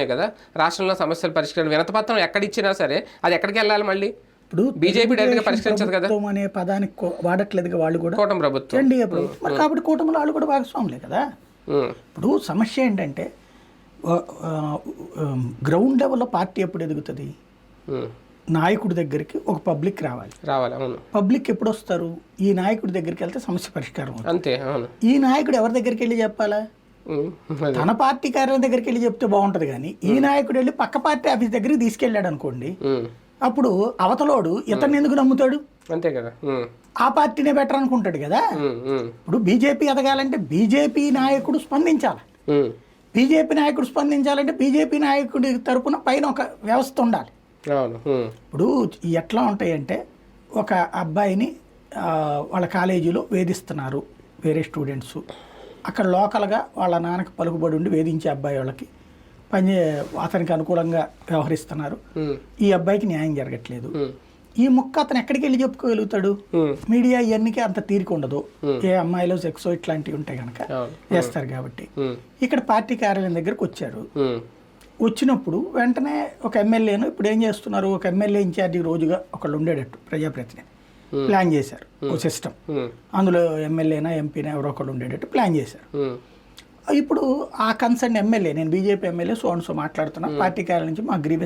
కదా రాష్ట్రంలో సమస్యల పరిష్కారం వినతిపత్రం ఎక్కడ ఇచ్చినా సరే అది ఎక్కడికి వెళ్ళాలి మళ్ళీ ఇప్పుడు బీజేపీ డైరెక్ట్ గా పరిష్కరించదు కదా ప్రభుత్వం అనే పదానికి వాడట్లేదుగా వాళ్ళు కూడా కూటమి ప్రభుత్వం ఎన్డీఏ ప్రభుత్వం మరి కాబట్టి కూటమిలో వాళ్ళు కూడా భాగస్వాములే కదా. ఉమ్, ఇప్పుడు సమస్య ఏంటంటే గ్రౌండ్ లెవెల్లో పార్టీ ఎప్పుడు ఎదుగుతుంది? ఉమ్, నాయకుడి దగ్గరికి ఒక పబ్లిక్ రావాలి. అవును పబ్లిక్ ఎప్పుడు వస్తారు? ఈ నాయకుడి దగ్గరికి వెళ్తే సమస్య పరిష్కారం అవుతుంది. అంతే అవును. ఈ నాయకుడు ఎవరి దగ్గరికి వెళ్ళి చెప్పాలా? ఉమ్, అదే. తన పార్టీ కార్యాలయం దగ్గరికి వెళ్ళి చెప్తే బాగుంటుంది కానీ ఈ నాయకుడు వెళ్ళి పక్క పార్టీ ఆఫీస్ దగ్గరికి తీసుకెళ్ళాడు అనుకోండి, ఉమ్, అప్పుడు అవతలోడు ఇతన్ని ఎందుకు నమ్ముతాడు? అంతే కదా. ఉమ్, ఆ పార్టీనే బెటర్ అనుకుంటాడు కదా. ఉమ్, ఉమ్, ఇప్పుడు బీజేపీ ఎదగాలంటే బీజేపీ నాయకుడు స్పందించాలి. ఉమ్, బీజేపీ నాయకుడు స్పందించాలంటే బీజేపీ నాయకుడి తరపున పైన ఒక వ్యవస్థ ఉండాలి. అవును. ఉమ్, ఇప్పుడు ఎట్లా ఉంటాయంటే ఒక అబ్బాయిని వాళ్ళ కాలేజీలో వేధిస్తున్నారు వేరే స్టూడెంట్స్, అక్కడ లోకల్గా వాళ్ళ నాన్నకి పలుకుబడి ఉండి వేధించే అబ్బాయి వాళ్ళకి అతనికి అనుకూలంగా వ్యవహరిస్తున్నారు. ఉమ్, ఈ అబ్బాయికి న్యాయం జరగట్లేదు. ఉమ్, ఈ ముక్క అతను ఎక్కడికి వెళ్ళి చెప్పుకోగలుగుతాడు? ఉమ్, మీడియా ఇవన్నీకి అంత తీరిక ఉండదు. ఏ అమ్మాయిలో సెక్సో ఇట్లాంటివి ఉంటాయి కనుక అవును. చేస్తారు కాబట్టి. ఉమ్, ఇక్కడ పార్టీ కార్యాలయం దగ్గరకు వచ్చారు. ఉమ్, వచ్చినప్పుడు వెంటనే ఒక ఎమ్మెల్యేను ఇప్పుడు ఏం చేస్తున్నారు, ఒక ఎమ్మెల్యే ఇన్ఛార్జి రోజుగా ఒకళ్ళు ఉండేటట్టు ప్రజాప్రతినిధి ప్లాన్ చేశారు. ఒక సిస్టమ్, ఉమ్, అందులో ఎమ్మెల్యేనా ఎంపీనా ఎవరో ఒకళ్ళు ఉండేటట్టు ప్లాన్ చేశారు. ఉమ్, ఇప్పుడు ఆ కన్సర్న్ ఎమ్మెల్యే, నేను బీజేపీ ఎమ్మెల్యే సో మాట్లాడుతున్నా, పార్టీ కార్యాలయం నుంచి మా గ్రీవెన్స్